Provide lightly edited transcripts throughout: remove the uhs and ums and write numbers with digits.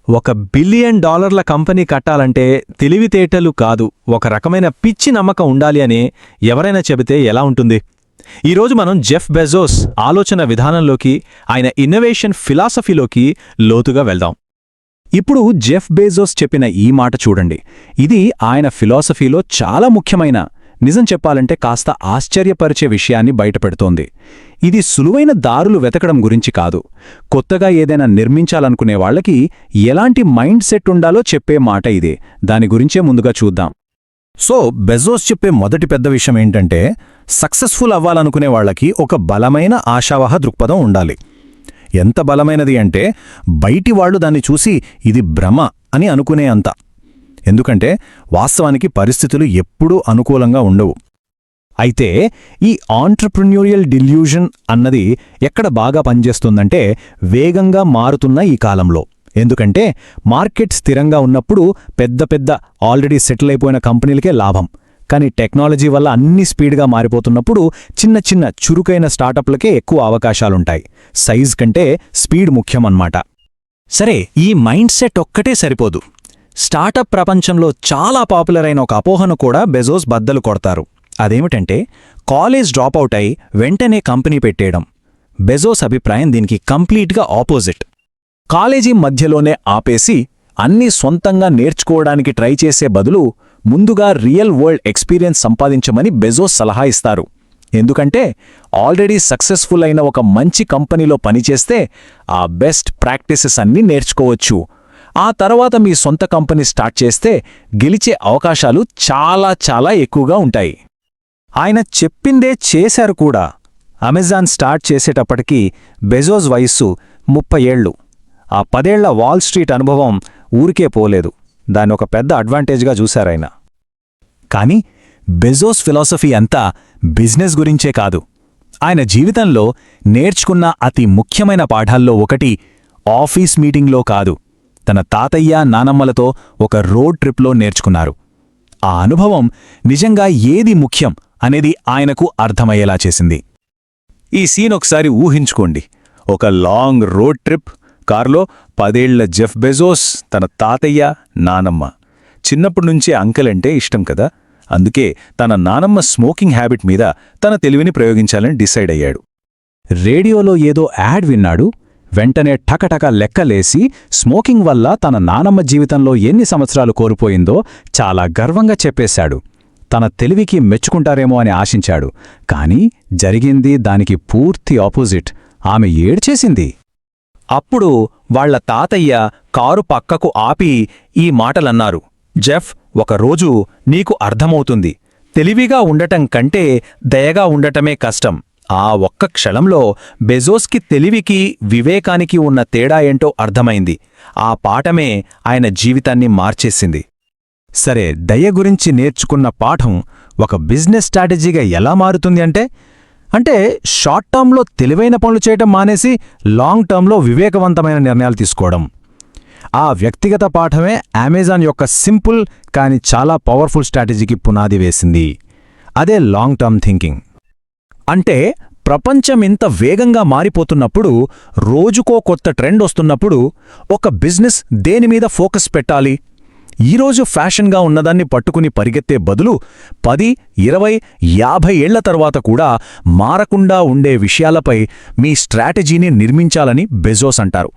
$1 billion company కట్టాలంటే తెలివితేటలు కాదు, ఒక రకమైన పిచ్చి నమ్మకం ఉండాలి అని ఎవరైనా చెబితే ఎలా ఉంటుంది? ఈరోజు మనం జెఫ్ బెజోస్ ఆలోచన విధానంలోకి, ఆయన ఇన్నోవేషన్ ఫిలాసఫీలోకి లోతుగా వెళ్దాం. ఇప్పుడు జెఫ్ బెజోస్ చెప్పిన ఈ మాట చూడండి. ఇది ఆయన ఫిలాసఫీలో చాలా ముఖ్యమైన, నిజం చెప్పాలంటే కాస్త ఆశ్చర్యపరిచే విషయాన్ని బయటపెడుతోంది. ఇది సులువైన దారులు వెతకడం గురించి కాదు, కొత్తగా ఏదైనా నిర్మించాలనుకునే వాళ్లకి ఎలాంటి మైండ్ సెట్ ఉండాలో చెప్పే మాట ఇదే. దాని గురించే ముందుగా చూద్దాం. సో బెజోస్ చెప్పే మొదటి పెద్ద విషయం ఏంటంటే, సక్సెస్ఫుల్ అవ్వాలనుకునే వాళ్లకి ఒక బలమైన ఆశావహ దృక్పథం ఉండాలి. ఎంత బలమైనది అంటే, బయటి వాళ్లు దాన్ని చూసి ఇది భ్రమ అని అనుకునే అంత. ఎందుకంటే వాస్తవానికి పరిస్థితులు ఎప్పుడూ అనుకూలంగా ఉండవు. అయితే ఈ ఆంట్రప్రెన్యూరియల్ డిల్యూషన్ అన్నది ఎక్కడ బాగా పనిచేస్తుందంటే, వేగంగా మారుతున్న ఈ కాలంలో. ఎందుకంటే మార్కెట్ స్థిరంగా ఉన్నప్పుడు పెద్ద పెద్ద ఆల్రెడీ సెటిల్ అయిపోయిన కంపెనీలకే లాభం. కానీ టెక్నాలజీ వల్ల అన్ని స్పీడ్గా మారిపోతున్నప్పుడు చిన్న చిన్న చురుకైన స్టార్టప్లకే ఎక్కువ అవకాశాలుంటాయి. సైజ్ కంటే స్పీడ్ ముఖ్యమన్నమాట. సరే, ఈ మైండ్ సెట్ ఒక్కటే సరిపోదు. స్టార్టప్ ప్రపంచంలో చాలా పాపులర్ అయిన ఒక అపోహను కూడా బెజోస్ బద్దలు కొడతారు. అదేమిటంటే, కాలేజ్ డ్రాపౌట్ అయి వెంటనే కంపెనీ పెట్టేయడం. బెజోస్ అభిప్రాయం దీనికి కంప్లీట్గా ఆపోజిట్. కాలేజీ మధ్యలోనే ఆపేసి అన్నీ సొంతంగా నేర్చుకోవడానికి ట్రై చేసే బదులు ముందుగా రియల్ వరల్డ్ ఎక్స్పీరియన్స్ సంపాదించమని బెజోస్ సలహా ఇస్తారు. ఎందుకంటే ఆల్రెడీ సక్సెస్ఫుల్ అయిన ఒక మంచి కంపెనీలో పనిచేస్తే ఆ బెస్ట్ ప్రాక్టీసెస్ అన్నీ నేర్చుకోవచ్చు. ఆ తర్వాత మీ సొంత కంపెనీ స్టార్ట్ చేస్తే గెలిచే అవకాశాలు చాలా చాలా ఎక్కువగా ఉంటాయి. ఆయన చెప్పిందే చేశారు కూడా. అమెజాన్ స్టార్ట్ చేసేటప్పటికీ బెజోస్ వయస్సు 30 ఏళ్లు. ఆ 10 ఏళ్ల వాల్ స్ట్రీట్ అనుభవం ఊరికే పోలేదు. దాన్ని ఒక పెద్ద అడ్వాంటేజ్గా చూశారాయన. కానీ బెజోస్ ఫిలాసఫీ అంతా బిజినెస్ గురించే కాదు. ఆయన జీవితంలో నేర్చుకున్న అతి ముఖ్యమైన పాఠాల్లో ఒకటి ఆఫీస్ మీటింగ్లో కాదు, తన తాతయ్య నానమ్మలతో ఒక రోడ్ ట్రిప్లో నేర్చుకున్నారు. ఆ అనుభవం నిజంగా ఏది ముఖ్యం అనేది ఆయనకు అర్థమయ్యేలా చేసింది. ఈ సీన్ ఒకసారి ఊహించుకోండి. ఒక లాంగ్ రోడ్ ట్రిప్, కార్లో 10 ఏళ్ల జెఫ్ బెజోస్, తన తాతయ్య నానమ్మ. చిన్నప్పటినుంచే అంకల్ అంటే ఇష్టం కదా, అందుకే తన నానమ్మ స్మోకింగ్ హ్యాబిట్ మీద తన తెలివిని ప్రయోగించాలని డిసైడ్ అయ్యాడు. రేడియోలో ఏదో యాడ్ విన్నాడు. వెంటనే టకటక లెక్కలేసి స్మోకింగ్ వల్ల తన నానమ్మ జీవితంలో ఎన్ని సంవత్సరాలు కోల్పోయిందో చాలా గర్వంగా చెప్పేశాడు. తన తెలివికి మెచ్చుకుంటారేమో అని ఆశించాడు. కానీ జరిగింది దానికి పూర్తి ఆపోజిట్. ఆమె ఏడ్చేసింది. అప్పుడు వాళ్ల తాతయ్య కారు పక్కకు ఆపి ఈ మాటలన్నారు. జెఫ్, ఒకరోజు నీకు అర్థమవుతుంది, తెలివిగా ఉండటం కంటే దయగా ఉండటమే కష్టం. ఆ ఒక్క క్షణంలో బెజోస్కి తెలివికి వివేకానికి ఉన్న తేడా ఏంటో అర్థమైంది. ఆ పాఠమే ఆయన జీవితాన్ని మార్చేసింది. సరే, దయ గురించి నేర్చుకున్న పాఠం ఒక బిజినెస్ స్ట్రాటజీగా ఎలా మారుతుంది అంటే షార్ట్ టర్మ్లో తెలివైన పనులు చేయటం మానేసి లాంగ్ టర్మ్లో వివేకవంతమైన నిర్ణయాలు తీసుకోవడం. ఆ వ్యక్తిగత పాఠమే అమెజాన్ యొక్క సింపుల్ కానీ చాలా పవర్ఫుల్ స్ట్రాటజీకి పునాది వేసింది. అదే లాంగ్ టర్మ్ థింకింగ్. అంటే ప్రపంచం ఇంత వేగంగా మారిపోతున్నప్పుడు, రోజుకో కొత్త ట్రెండ్ వస్తున్నప్పుడు ఒక బిజినెస్ దేనిమీద ఫోకస్ పెట్టాలి? ఈరోజు ఫ్యాషన్గా ఉన్నదాన్ని పట్టుకుని పరిగెత్తే బదులు 10, 20, 50 ఏళ్ల తర్వాత కూడా మారకుండా ఉండే విషయాలపై మీ స్ట్రాటజీని నిర్మించాలని బెజోస్ అంటారు.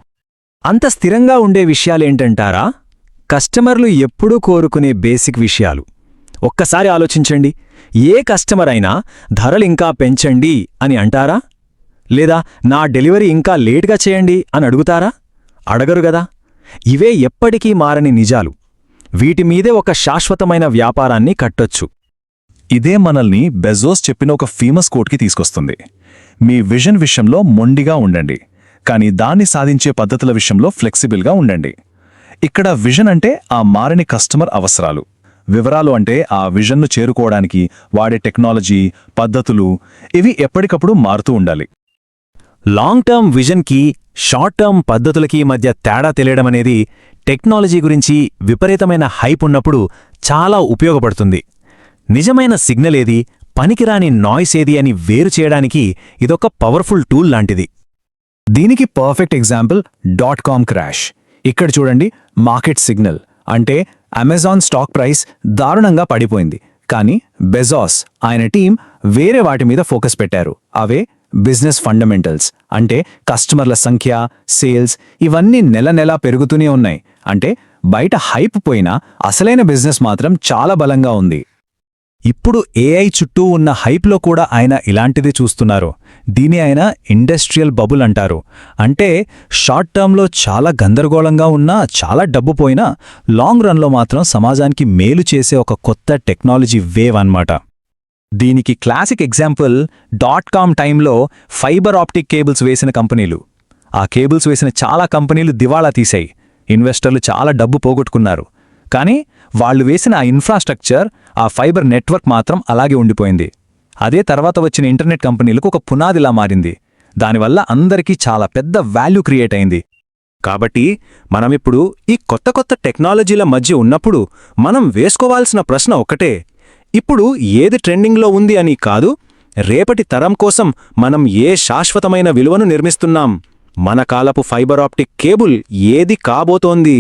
అంత స్థిరంగా ఉండే విషయాలేంటంటారా? కస్టమర్లు ఎప్పుడూ కోరుకునే బేసిక్ విషయాలు. ఒక్కసారి ఆలోచించండి. ఏ కస్టమర్ అయినా ధరలింకా పెంచండి అని అంటారా? లేదా నా డెలివరీ ఇంకా లేట్గా చేయండి అని అడుగుతారా? అడగరు గదా. ఇవే ఎప్పటికీ మారని నిజాలు. వీటిమీదే ఒక శాశ్వతమైన వ్యాపారాన్ని కట్టొచ్చు. ఇదే మనల్ని బెజోస్ చెప్పిన ఒక ఫేమస్ కోట్కి తీసుకొస్తుంది. మీ విజన్ విషయంలో మొండిగా ఉండండి, కానీ దాన్ని సాధించే పద్ధతుల విషయంలో ఫ్లెక్సిబుల్గా ఉండండి. ఇక్కడ విజన్ అంటే ఆ మారని కస్టమర్ అవసరాలు, వివరాలు అంటే ఆ విజన్ను చేరుకోవడానికి వాడే టెక్నాలజీ, పద్ధతులు, ఇవి ఎప్పటికప్పుడు మారుతూ ఉండాలి. లాంగ్ టర్మ్ విజన్కి షార్ట్ టర్మ్ పద్ధతులకి మధ్య తేడా తెలియడమనేది టెక్నాలజీ గురించి విపరీతమైన హైప్ ఉన్నప్పుడు చాలా ఉపయోగపడుతుంది. నిజమైన సిగ్నల్ ఏది, పనికిరాని నాయిస్ ఏది అని వేరు చేయడానికి ఇదొక పవర్ఫుల్ టూల్ లాంటిది. దీనికి పర్ఫెక్ట్ ఎగ్జాంపుల్ .com క్రాష్. ఇక్కడ చూడండి, మార్కెట్ సిగ్నల్ అంటే అమెజాన్ స్టాక్ ప్రైస్ దారుణంగా పడిపోయింది. కానీ బెజోస్ ఆయన టీం వేరే వాటి మీద ఫోకస్ పెట్టారు. అవే బిజినెస్ ఫండమెంటల్స్. అంటే కస్టమర్ల సంఖ్య, సేల్స్ ఇవన్నీ నెల నెలా పెరుగుతూనే ఉన్నాయి. అంటే బయట హైప్ పోయినా అసలైన బిజినెస్ మాత్రం చాలా బలంగా ఉంది. ఇప్పుడు ఏఐ చుట్టూ ఉన్న హైప్లో కూడా ఆయన ఇలాంటిదే చూస్తున్నారు. దీని ఆయన ఇండస్ట్రియల్ బబుల్ అంటారు. అంటే షార్ట్ టర్మ్లో చాలా గందరగోళంగా ఉన్నా, చాలా డబ్బు పోయినా లాంగ్ రన్లో మాత్రం సమాజానికి మేలు చేసే ఒక కొత్త టెక్నాలజీ వేవ్ అన్నమాట. దీనికి క్లాసిక్ ఎగ్జాంపుల్ .com టైంలో ఫైబర్ ఆప్టిక్ కేబుల్స్ వేసిన కంపెనీలు. ఆ కేబుల్స్ వేసిన చాలా కంపెనీలు దివాళా తీశాయి. ఇన్వెస్టర్లు చాలా డబ్బు పోగొట్టుకున్నారు. కానీ వాళ్లు వేసిన ఆ ఇన్ఫ్రాస్ట్రక్చర్, ఆ ఫైబర్ నెట్వర్క్ మాత్రం అలాగే ఉండిపోయింది. అదే తర్వాత వచ్చిన ఇంటర్నెట్ కంపెనీలకు ఒక పునాదిలా మారింది. దానివల్ల అందరికీ చాలా పెద్ద వాల్యూ క్రియేట్ అయింది. కాబట్టి మనమిప్పుడు ఈ కొత్త కొత్త టెక్నాలజీల మధ్య ఉన్నప్పుడు మనం వేసుకోవాల్సిన ప్రశ్న ఒక్కటే. ఇప్పుడు ఏది ట్రెండింగ్లో ఉంది అని కాదు, రేపటి తరం కోసం మనం ఏ శాశ్వతమైన విలువను నిర్మిస్తున్నాం? మన కాలపు ఫైబర్ ఆప్టిక్ కేబుల్ ఏది కాబోతోంది?